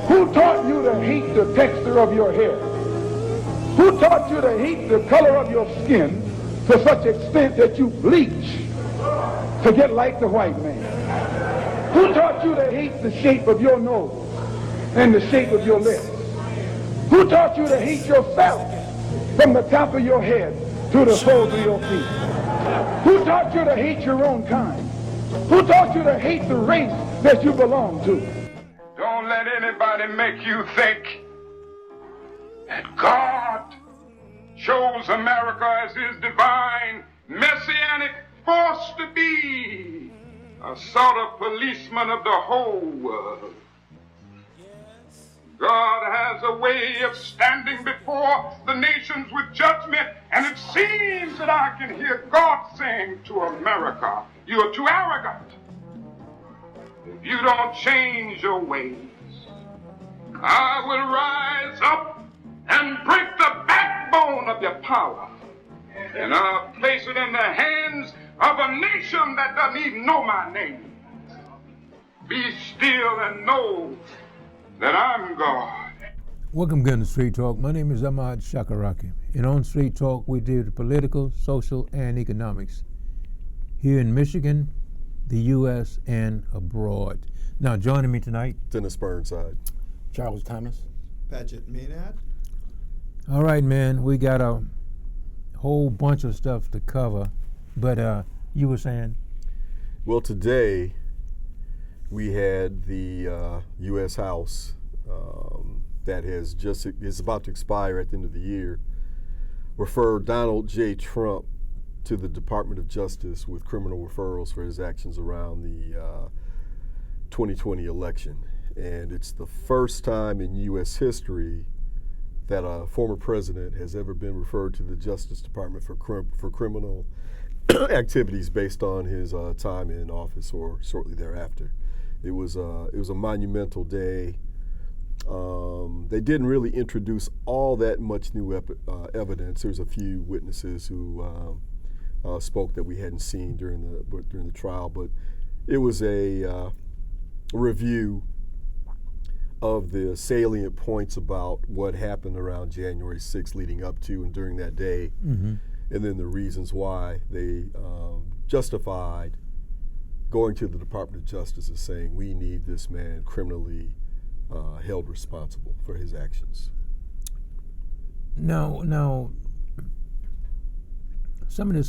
Who taught you to hate the texture of your hair? Who taught you to hate the color of your skin to such extent that you bleach to get like the white man? Who taught you to hate the shape of your nose and the shape of your lips? Who taught you to hate yourself from the top of your head to the soles of your feet? Who taught you to hate your own kind? Who taught you to hate the race that you belong to? Don't let anybody make you think that God chose America as his divine messianic force to be a sort of policeman of the whole world. God has a way of standing before the nations with judgment, and it seems that I can hear God saying to America, you are too arrogant. If you don't change your ways, I will rise up and break the backbone of your power, and I'll place it in the hands of a nation that doesn't even know my name. Be still and know that I'm God. Welcome again to Street Talk. My name is Ahmad Shakaraki, and on Street Talk we deal with political, social, and economics here in Michigan, the U.S., and abroad. Now, joining me tonight, Dennis Burnside, Charles Thomas, Paget Maynard. All right, man, we got a whole bunch of stuff to cover, but you were saying? Well, today we had the U.S. House that is about to expire at the end of the year, refer Donald J. Trump to the Department of Justice with criminal referrals for his actions around the 2020 election. And it's the first time in U.S. history that a former president has ever been referred to the Justice Department for criminal activities based on his time in office or shortly thereafter. It was a monumental day. They didn't really introduce all that much new evidence. There's a few witnesses who spoke that we hadn't seen during the trial, but it was a review of the salient points about what happened around January 6th leading up to and during that day, and then the reasons why they justified going to the Department of Justice and saying, we need this man criminally held responsible for his actions. Now, some of the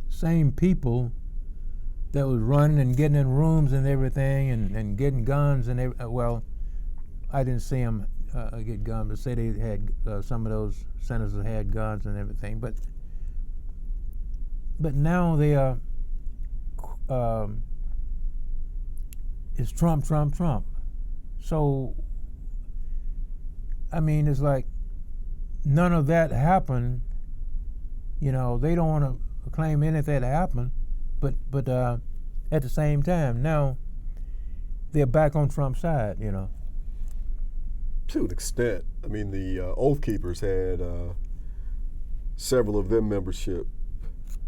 same people that was running and getting in rooms and everything and getting guns and well, I didn't see them get guns, but say they had some of those senators had guns and everything. But now they are. It's Trump. So, I mean, it's like none of that happened. You know, they don't want to claim anything happened, but at the same time, now they're back on Trump's side, you know. To an extent. I mean, the Oath Keepers had several of their membership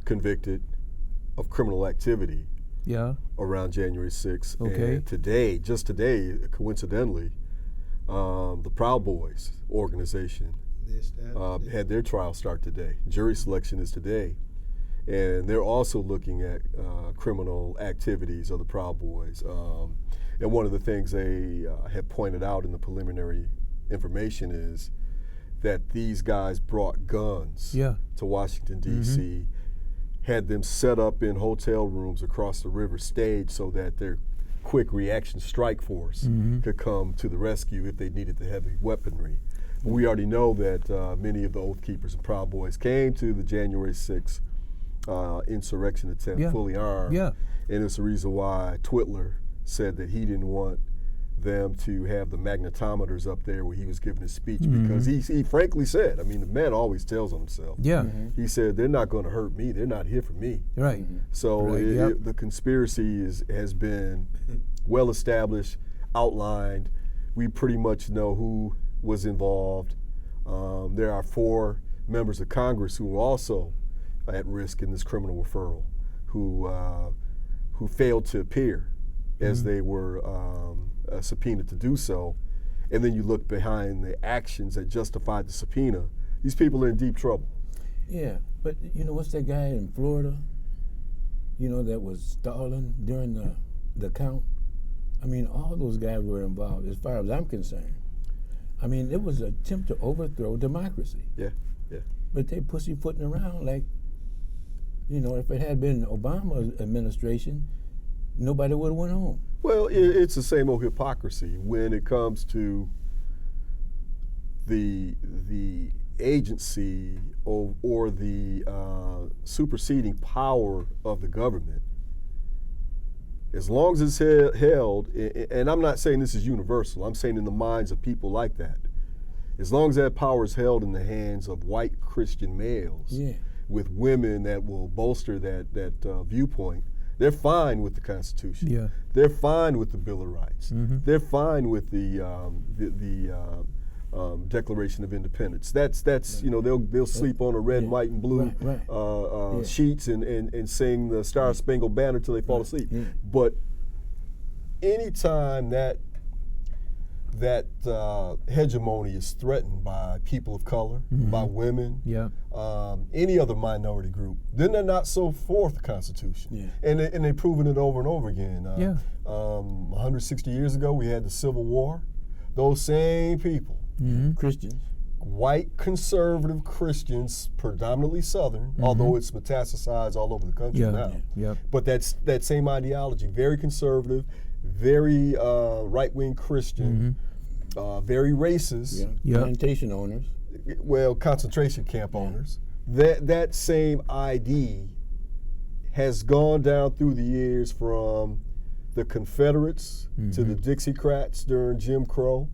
convicted of criminal activity around January 6th. Okay. And today, just today, coincidentally, the Proud Boys organization had their trial start today. Jury selection is today. And they're also looking at criminal activities of the Proud Boys. And one of the things they had pointed out in the preliminary information is that these guys brought guns to Washington, D.C., had them set up in hotel rooms across the river stage so that their quick reaction strike force could come to the rescue if they needed the heavy weaponry. We already know that many of the Oath Keepers and Proud Boys came to the January 6th insurrection attempt fully armed. And it's the reason why Twitler said that he didn't want them to have the magnetometers up there where he was giving his speech because he frankly said, I mean, the man always tells on himself. He said, they're not going to hurt me. They're not here for me. Right. So the conspiracy has been well established, outlined. We pretty much know who was involved. There are 4 members of Congress who were also at risk in this criminal referral who failed to appear as they were subpoena to do so, and then you look behind the actions that justified the subpoena, these people are in deep trouble. Yeah, but what's that guy in Florida? That was stalling during the count. I mean, all those guys were involved, as far as I'm concerned. I mean, it was an attempt to overthrow democracy. Yeah. But they pussyfooting around like, if it had been Obama's administration, nobody would have went home. Well, it's the same old hypocrisy when it comes to the agency or the superseding power of the government. As long as it's held, and I'm not saying this is universal, I'm saying in the minds of people like that, as long as that power is held in the hands of white Christian males with women that will bolster that viewpoint, they're fine with the Constitution. Yeah. They're fine with the Bill of Rights. Mm-hmm. They're fine with the Declaration of Independence. That's they'll sleep on a red, white, and blue sheets and sing the Star Spangled Banner till they fall asleep. Yeah. But anytime that hegemony is threatened by people of color, by women, any other minority group, then they're not so for the Constitution. Yeah. And they've proven it over and over again. 160 years ago, we had the Civil War. Those same people, Christians, white conservative Christians, predominantly Southern, although it's metastasized all over the country now. But that same ideology, very conservative, very right-wing Christian, very racist. Plantation owners. Well, concentration camp owners. That same ID has gone down through the years from the Confederates to the Dixiecrats during Jim Crow,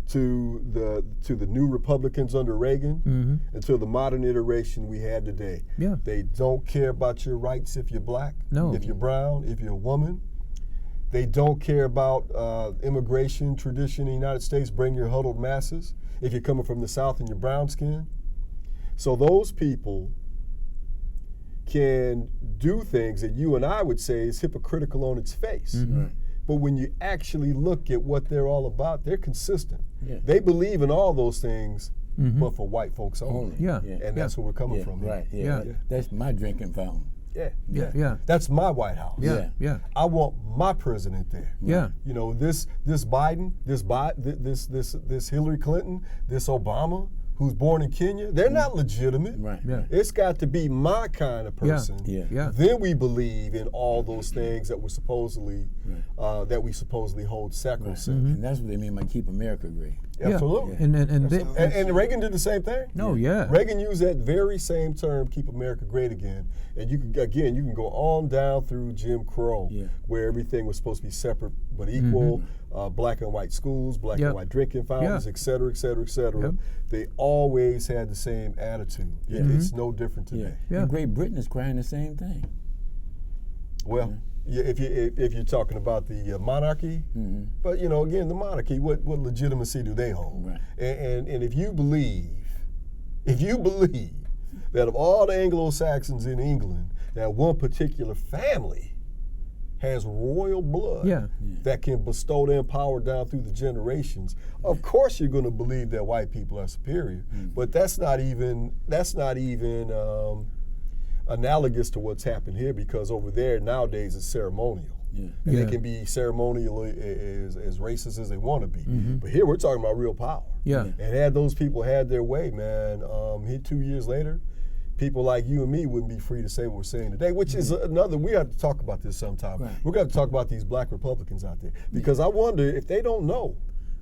to the new Republicans under Reagan, until the modern iteration we had today. They don't care about your rights if you're black, if you're brown, if you're a woman. They don't care about immigration tradition in the United States, bring your huddled masses, if you're coming from the South and you're brown skin. So those people can do things that you and I would say is hypocritical on its face. But when you actually look at what they're all about, they're consistent. They believe in all those things, but for white folks only. And that's where we're coming from. That's my drinking fountain. That's my White House. I want my president there. This Biden, this Hillary Clinton, this Obama, who's born in Kenya, they're not legitimate. It's got to be my kind of person. Then we believe in all those things that we supposedly hold sacrosanct. And that's what they mean by keep America great. Absolutely. And Reagan did the same thing. Reagan used that very same term, keep America great again. And you can go on down through Jim Crow, where everything was supposed to be separate but equal, black and white schools, black and white drinking fountains, et cetera, et cetera, et cetera. They always had the same attitude. It's no different today. And Great Britain is crying the same thing. Well, if you're talking about the monarchy, but again, the monarchy, what legitimacy do they hold? And if you believe that of all the Anglo-Saxons in England, that one particular family has royal blood that can bestow their power down through the generations, of course you're going to believe that white people are superior. But that's not even analogous to what's happened here, because over there nowadays it's ceremonial. And they can be ceremonial as racist as they want to be. But here we're talking about real power. And had those people had their way, man, 2 years later, people like you and me wouldn't be free to say what we're saying today, which is we have to talk about this sometime. We're going to talk about these black Republicans out there, because I wonder if they don't know.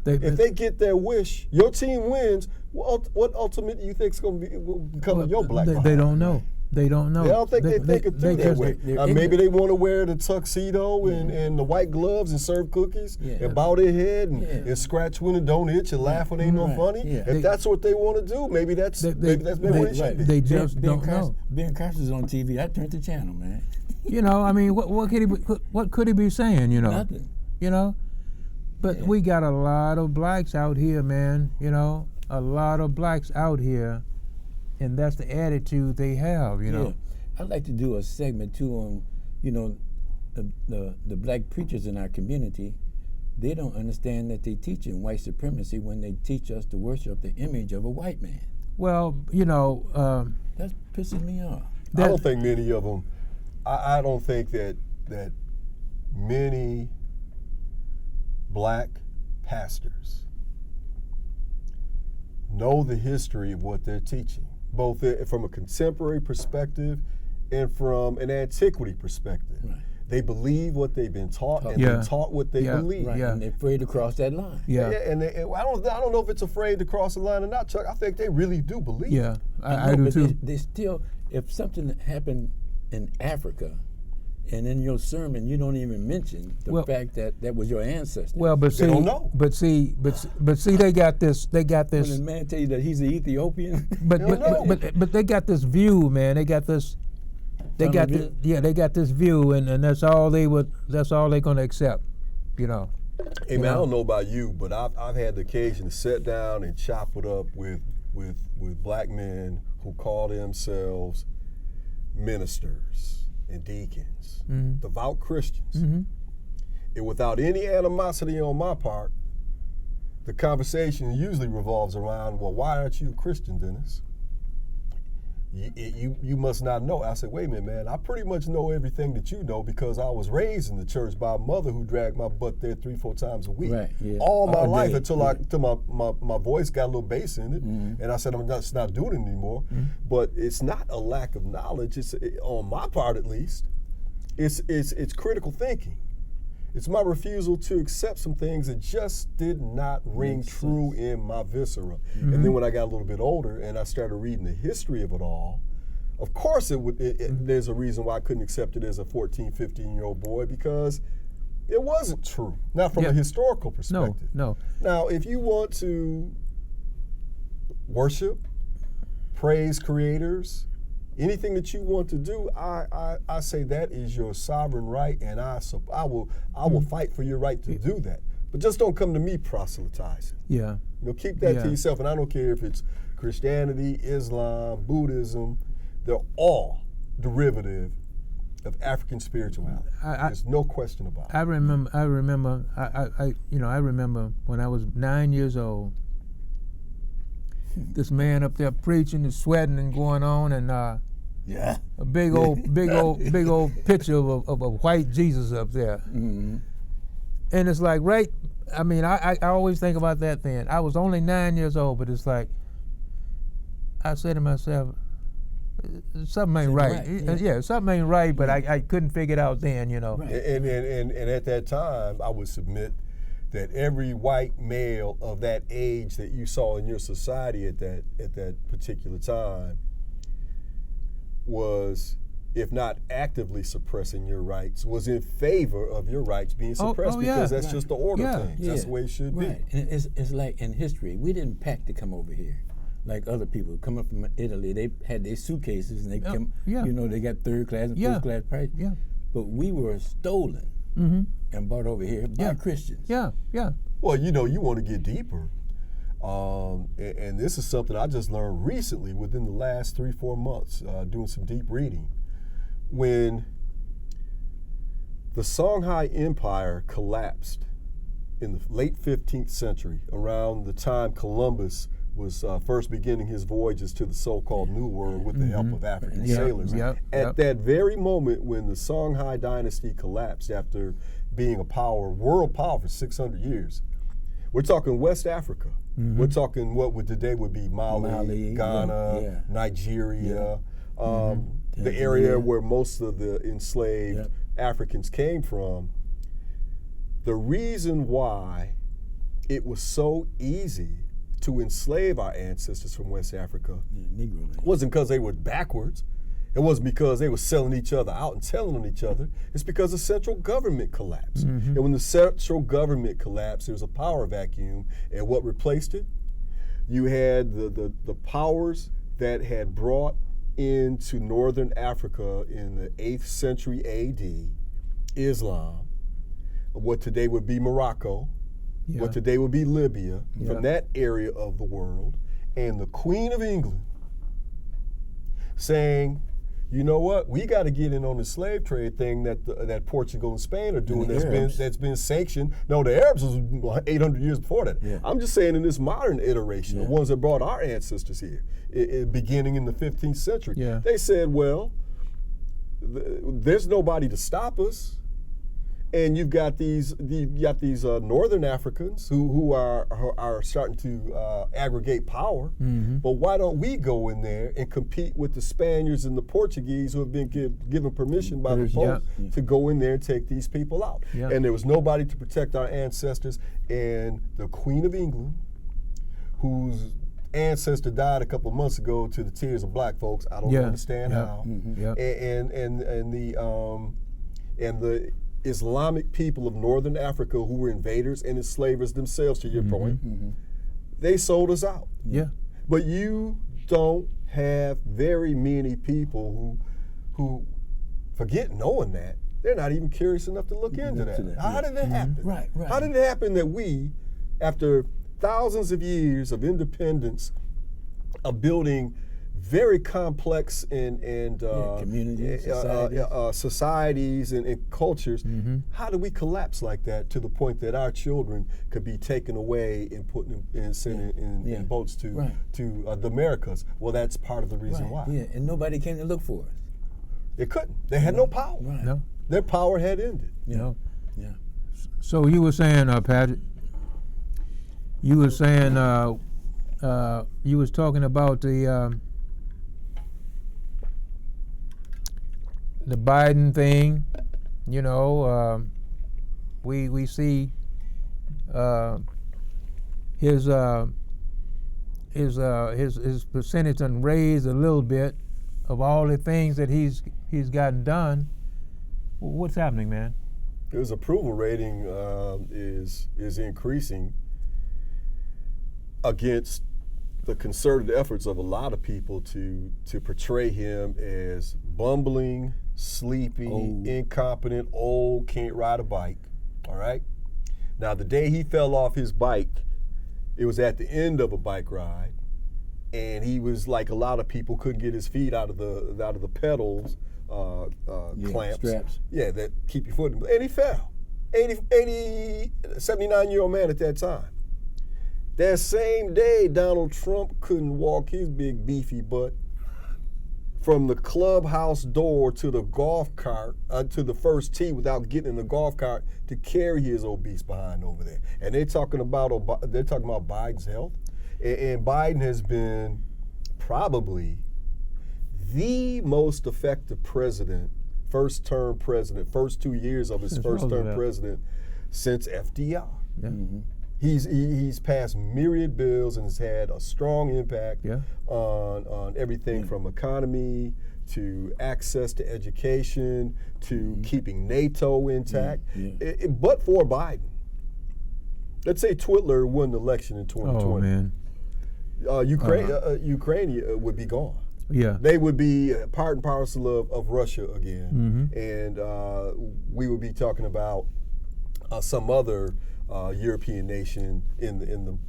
If they get their wish, your team wins, what ultimate do you think is going to become of your black power? They don't know. They don't know. I don't think they think it through that way. Maybe they want to wear the tuxedo and the white gloves and serve cookies and bow their head and scratch when it don't itch and laugh when it ain't no funny. If that's what they want to do, maybe that's what it should be. They just don't know. Ben Carson's on TV. I turned the channel, man. I mean, what could he be saying? Nothing. But we got a lot of blacks out here, man. A lot of blacks out here. And that's the attitude they have, I'd like to do a segment too on, the black preachers in our community, they don't understand that they teaching white supremacy when they teach us to worship the image of a white man. Well, That pisses me off. I don't think many of them. I don't think that many black pastors know the history of what they're teaching, both from a contemporary perspective and from an antiquity perspective. Right. They believe what they've been taught, and Yeah. they're taught what they Yeah. believe. Right, Yeah. and they're afraid to cross that line. Yeah. And I don't know if it's afraid to cross the line or not, Chuck. I think they really do believe. Yeah, I know, do but too. They still, if something happened in Africa, and in your sermon you don't even mention the fact that that was your ancestor. Well, but see, They don't know. but see, they got this. They got When this. the man tell you that he's an Ethiopian, But They don't know. but they got this view, man. They got this. They got Tunnel this, they got this view, and that's all they would. That's all they're gonna accept, Hey man, I don't know about you, but I've had the occasion to sit down and chop it up with black men who call themselves ministers and deacons, devout Christians, and without any animosity on my part, the conversation usually revolves around, well, why aren't you a Christian, Dennis? You must not know. I said, wait a minute, man. I pretty much know everything that you know because I was raised in the church by a mother who dragged my butt there 3-4 times a week. Right, yeah. All my All life day, until my voice got a little bass in it, and I said I'm not doing it anymore. But it's not a lack of knowledge. It's on my part at least. It's critical thinking. It's my refusal to accept some things that just did not ring true in my viscera. And then when I got a little bit older and I started reading the history of it all, of course there's a reason why I couldn't accept it as a 14, 15-year-old boy, because it wasn't true. Not from a historical perspective. No. Now, if you want to worship, praise creators, anything that you want to do, I say that is your sovereign right, and I will fight for your right to do that. But just don't come to me proselytizing. Yeah. Keep that to yourself. And I don't care if it's Christianity, Islam, Buddhism, they're all derivative of African spirituality. There's no question about it. I remember when I was 9 years old. This man up there preaching and sweating and going on, and a big old picture of a white Jesus up there. And it's like, right? I mean, I always think about that then. I was only 9 years old, but it's like, I said to myself, something ain't right. Yeah, something ain't right, but I couldn't figure it out then, Right. And at that time, I would submit that every white male of that age that you saw in your society at that particular time was, if not actively suppressing your rights, was in favor of your rights being suppressed, because that's just the order of things. That's the way it should be. And it's like in history, we didn't pack to come over here. Like other people coming from Italy, they had their suitcases and they come, they got third class and first class price. Yeah. But we were stolen and brought over here by Christians. Yeah. Well, you want to get deeper. And this is something I just learned recently within the last 3-4 months, doing some deep reading. When the Songhai Empire collapsed in the late 15th century, around the time Columbus was first beginning his voyages to the so-called New World with the help of African sailors. At that very moment when the Songhai dynasty collapsed after being a world power for 600 years, we're talking West Africa. We're talking what today would be Mali, Ghana, Nigeria, the area where most of the enslaved Africans came from. The reason why it was so easy to enslave our ancestors from West Africa wasn't because they were backwards. It wasn't because they were selling each other out and telling on each other. It's because the central government collapsed. And when the central government collapsed, there was a power vacuum. And what replaced it? You had the powers that had brought into northern Africa in the 8th century AD, Islam, what today would be Morocco, what today would be Libya, from that area of the world, and the Queen of England saying, you know what? We got to get in on the slave trade thing that Portugal and Spain are doing. That's been sanctioned. No, the Arabs was 800 years before that. Yeah. I'm just saying in this modern iteration, the ones that brought our ancestors here, beginning in the 15th century, they said, well, there's nobody to stop us. And you've got these northern Africans who are starting to aggregate power. Mm-hmm. But why don't we go in there and compete with the Spaniards and the Portuguese who have been given permission by the Pope to go in there and take these people out? Yeah. And there was nobody to protect our ancestors. And the Queen of England, whose ancestor died a couple of months ago to the tears of black folks, I don't understand how. Mm-hmm. And the Islamic people of Northern Africa who were invaders and enslavers themselves, to your point, they sold us out. Yeah. But you don't have very many people who forget knowing that. They're not even curious enough to look into that. How did that happen? Right. How did it happen that we, after thousands of years of independence, of building very complex and communities, societies and cultures. Mm-hmm. How do we collapse like that to the point that our children could be taken away and put in boats to the Americas? Well, that's part of the reason why. Yeah, and nobody came to look for us. They couldn't. They had no power. Right. No. Their power had ended. Yeah. So you were saying, Patrick. You were saying you was talking about the Biden thing. You know, we see his percentage done raised a little bit of all the things that he's gotten done. What's happening, man? His approval rating is increasing against the concerted efforts of a lot of people to portray him as bumbling, sleepy, incompetent, old, can't ride a bike. All right. Now, the day he fell off his bike, it was at the end of a bike ride, and he was like a lot of people, couldn't get his feet out of the pedals, clamps. Straps. Yeah, that keep your foot in, and he fell. 79-year-old man at that time. That same day, Donald Trump couldn't walk his big beefy butt from the clubhouse door to the golf cart, to the first tee without getting in the golf cart to carry his obese behind over there. And they're talking about Biden's health. And Biden has been probably the most effective president, first 2 years of his first term president since FDR. Yeah. Mm-hmm. He's passed myriad bills and has had a strong impact on everything from economy to access to education to keeping NATO intact. But for Biden, let's say Twitler won the election in 2020. Oh, man. Ukraine would be gone. Yeah. They would be part and parcel of Russia again. Mm-hmm. And we would be talking about some other European nation in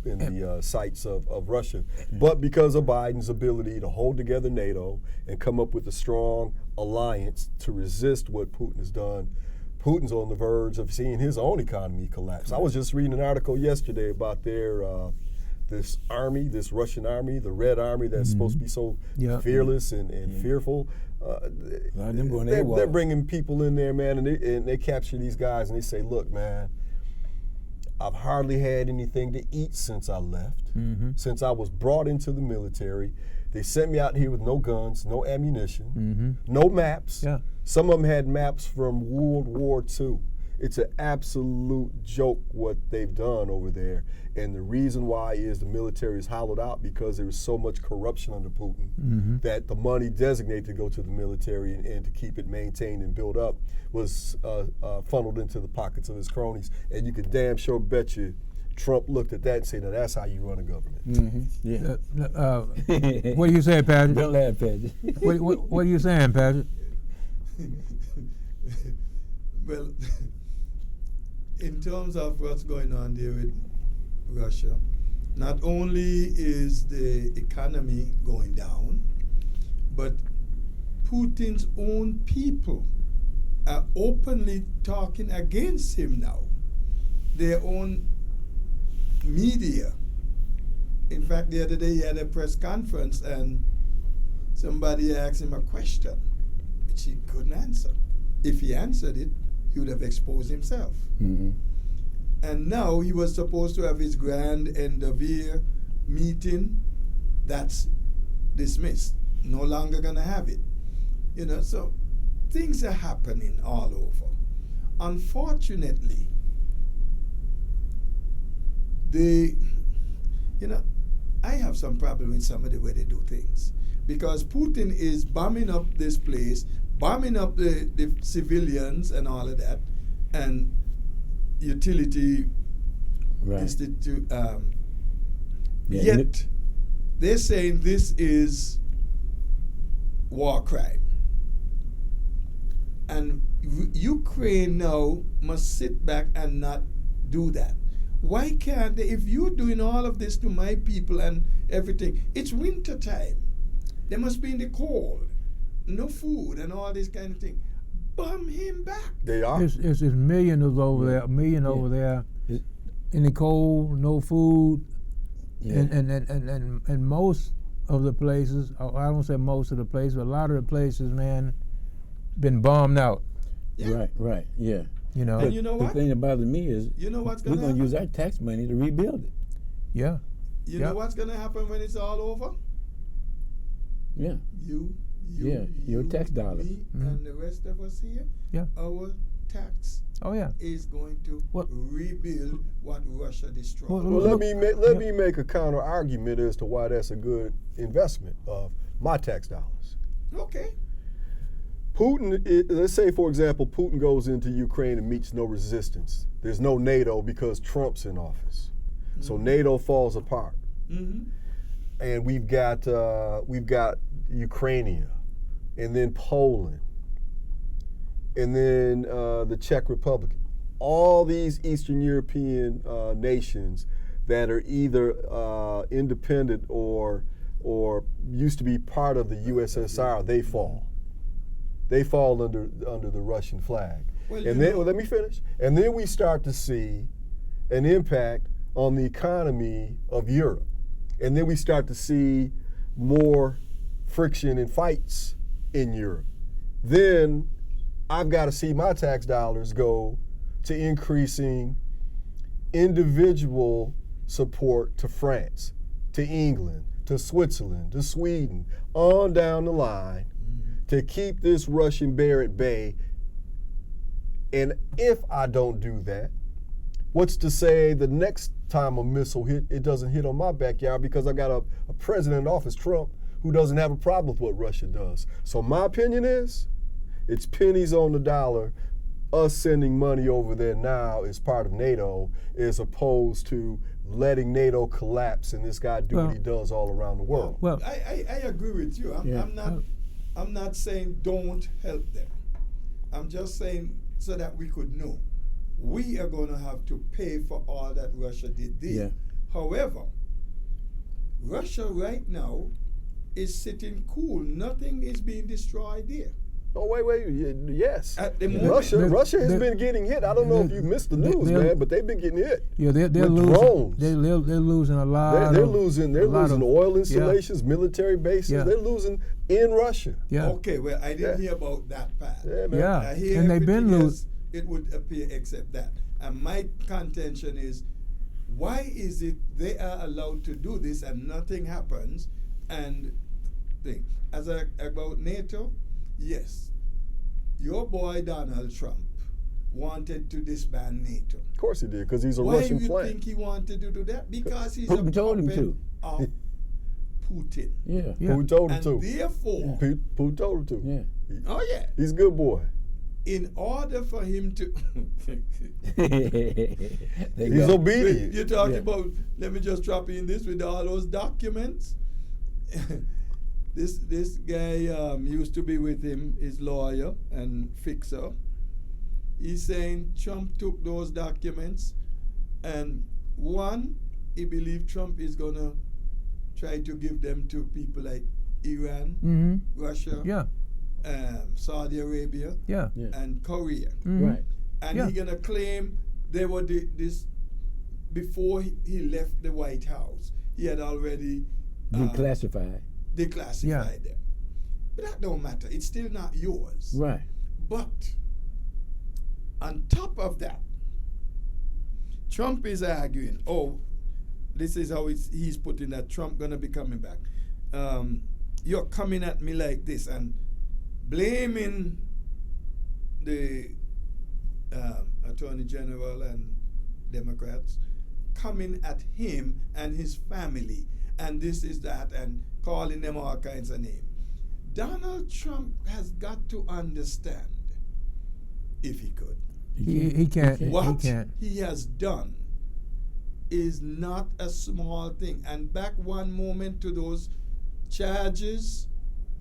the sights of Russia. But because of Biden's ability to hold together NATO and come up with a strong alliance to resist what Putin has done, Putin's on the verge of seeing his own economy collapse. I was just reading an article yesterday about this Russian army, the Red Army that's supposed to be so fearless and fearful. They're bringing people in there, man, and they capture these guys and they say, look, man, I've hardly had anything to eat since I left, since I was brought into the military. They sent me out here with no guns, no ammunition, no maps. Yeah. Some of them had maps from World War II. It's an absolute joke what they've done over there. And the reason why is the military is hollowed out because there was so much corruption under Putin that the money designated to go to the military and to keep it maintained and built up was funneled into the pockets of his cronies. And you can damn sure bet you Trump looked at that and said, now that's how you run a government. Yeah. What are you saying, Patrick? Don't laugh, Patrick. What are you saying, Patrick? Well, in terms of what's going on there with Russia, not only is the economy going down, but Putin's own people are openly talking against him now. Their own media. In fact, the other day he had a press conference and somebody asked him a question which he couldn't answer. If he answered it, he would have exposed himself. Mm-hmm. And now he was supposed to have his grand end of year meeting. That's dismissed. No longer gonna have it. You know, so things are happening all over. Unfortunately, I have some problem with some of the way they do things. Because Putin is bombing up this place, bombing up the civilians and all of that, and utility institute. Yet they're saying this is war crime. And Ukraine now must sit back and not do that. Why can't they? If you're doing all of this to my people and everything, it's winter time. They must be in the cold, no food and all this kind of thing. Bomb him back. They are. It's millions over there, a million over there, in the cold, no food, and most of the places, I don't say most of the places, but a lot of the places, man, been bombed out. Yeah. Right, yeah. You know. And you know what? The thing that bothers me is You know what's we're gonna going to use happen? our tax money to rebuild it. Yeah. You know what's gonna happen when it's all over? Yeah. Your tax dollar. Me, and the rest of us here. Yeah. Our tax Oh yeah. is going to rebuild what Russia destroyed. Well, let me make a counter argument as to why that's a good investment of my tax dollars. Okay. Putin, let's say, for example, Putin goes into Ukraine and meets no resistance. There's no NATO because Trump's in office. Mm-hmm. So NATO falls apart. Mm-hmm. And we've got Ukraine, and then Poland, and then the Czech Republic. All these Eastern European nations that are either independent or used to be part of the USSR, they fall. They fall under the Russian flag. Well, and then, let me finish. And then we start to see an impact on the economy of Europe. And then we start to see more friction and fights in Europe. Then I've got to see my tax dollars go to increasing individual support to France, to England, to Switzerland, to Sweden, on down the line, to keep this Russian bear at bay. And if I don't do that, what's to say the next time a missile hit, it doesn't hit on my backyard because I got a president in office, Trump, who doesn't have a problem with what Russia does. So my opinion is, it's pennies on the dollar, us sending money over there now as part of NATO, as opposed to letting NATO collapse and this guy do what he does all around the world. Well, I agree with you. I'm not saying don't help them. I'm just saying so that we could know. We are going to have to pay for all that Russia did there. Yeah. However, Russia right now is sitting cool. Nothing is being destroyed there. Oh, wait, yes. At the moment. Russia has been getting hit. I don't know if you missed the news, man, but they've been getting hit. Yeah, they're losing. Drones. They're losing a lot. They're losing oil installations, yeah. military bases. Yeah. They're losing in Russia. Yeah. Okay, well, I didn't hear about that part. Yeah, man. Yeah. I hear And they've been everything losing. else, it would appear except that. And my contention is, why is it they are allowed to do this and nothing happens? And about NATO, yes, your boy Donald Trump wanted to disband NATO. Of course he did, because he's a Why Russian do you plant. think he wanted to do that? Because he's Putin a told him puppet to. of Putin. Yeah. Who told him And to? therefore, Who told him to? Yeah. oh yeah, He's a good boy. in order for him to He's obedient. You're talking about, let me just drop in this with all those documents. This guy used to be with him, his lawyer and fixer. He's saying Trump took those documents, and one, he believed Trump is gonna try to give them to people like Iran, Russia, Saudi Arabia Yeah. Yeah. and Korea. Mhm. Right. And Yeah. he gonna claim they were this before he left the White House. He had already Declassified. declassified them. But that don't matter. It's still not yours. Right. But on top of that, Trump is arguing, oh, this is how he's putting that Trump gonna be coming back. You're coming at me like this and blaming the Attorney General and Democrats, coming at him and his family, and this is that, and calling them all kinds of names. Donald Trump has got to understand, if he could, He can't. He what He can't. he has done is not a small thing. And back one moment to those charges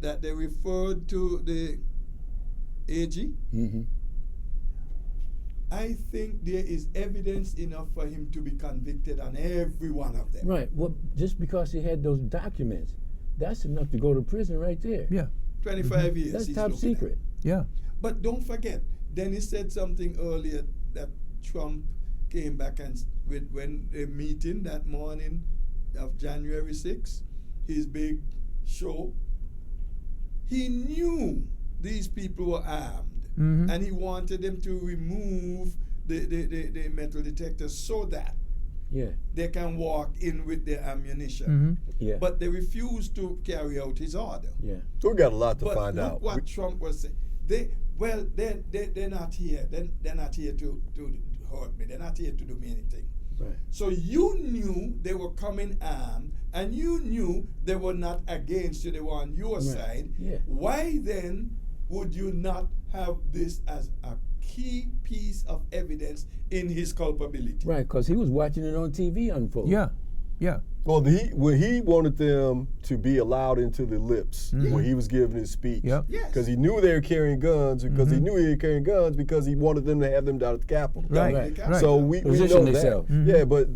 that they referred to the AG, Mm-hmm. I think there is evidence enough for him to be convicted on every one of them. Right. Well, just because he had those documents, that's enough to go to prison right there. Yeah. 25 years. That's he's top looking at. secret. Yeah. But don't forget, Dennis said something earlier that Trump came back and when a meeting that morning of January 6th, his big show, he knew these people were armed. Mhm. And he wanted them to remove the metal detectors so that Yeah. they can walk in with their ammunition. Mhm. Yeah. But they refused to carry out his order. yeah. So we got a lot to But find look out. what Trump was saying. They're not here. They're not here to hurt me. They're not here to do me anything. Right. So you knew they were coming armed, and you knew they were not against you. They were on your Right. side. Yeah. Why then would you not have this as a key piece of evidence in his culpability? Right. Because he was watching it on TV unfold. Yeah. Yeah. Well, when he wanted them to be allowed into the lips when he was giving his speech. Yep. Yes. Because he knew they were carrying guns, because he knew they were carrying guns, because he wanted them to have them down at the Capitol. Right. Right. Right. So we Position know that. themselves. Yeah, but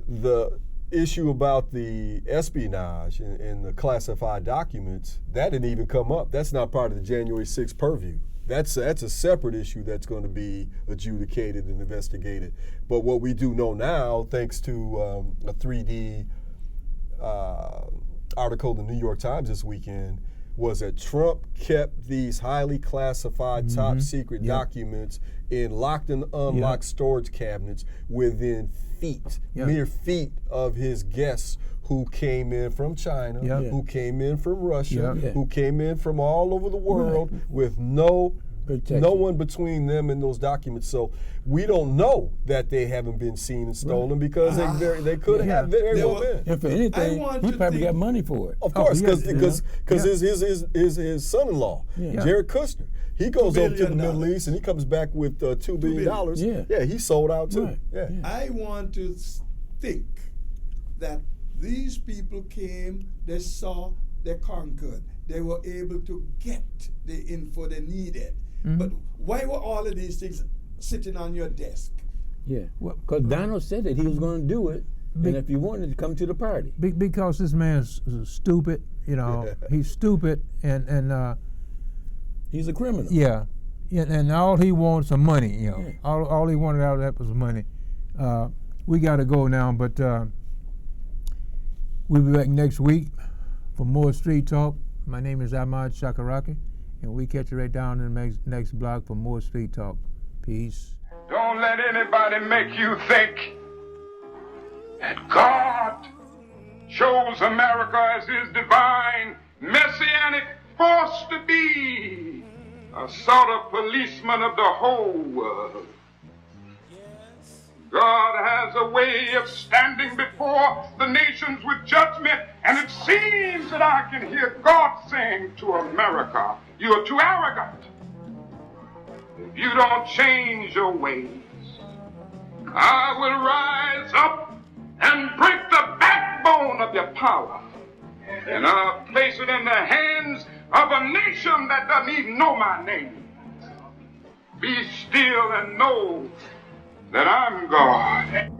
the issue about the espionage and the classified documents, that didn't even come up. That's not part of the January 6th purview. That's a separate issue that's going to be adjudicated and investigated. But what we do know now, thanks to a 3D article in the New York Times this weekend, was that Trump kept these highly classified top secret documents in locked and unlocked storage cabinets within feet, mere feet of his guests who came in from China, who came in from Russia, who came in from all over the world with no one between them and those documents. So we don't know that they haven't been seen and stolen because they could have very well been. And for anything, he probably got money for it. Of course, yeah, because his son-in-law, Jared Kushner, he goes over to the Middle East and he comes back with $2 billion. Yeah. He sold out too. Right. Yeah. I want to think that these people came, they saw, they conquered, they were able to get the info they needed. But why were all of these things sitting on your desk? Yeah. Because Donald said that he was going to do it, and if you wanted to come to the party. Because this man's stupid, you know, he's stupid, and He's a criminal. yeah, and all he wants is money, you know. All he wanted out of that was money. We got to go now, but we'll be back next week for more Street Talk. My name is Ahmad Shakaraki, and we catch you right down in the next block for more Street Talk. Peace. Don't let anybody make you think that God chose America as his divine messianic force to be a sort of policeman of the whole world. God has a way of standing before the nations with judgment, and it seems that I can hear God saying to America, you are too arrogant. If you don't change your ways, I will rise up and break the backbone of your power, and I'll place it in the hands of a nation that doesn't even know my name. Be still and know that I'm God.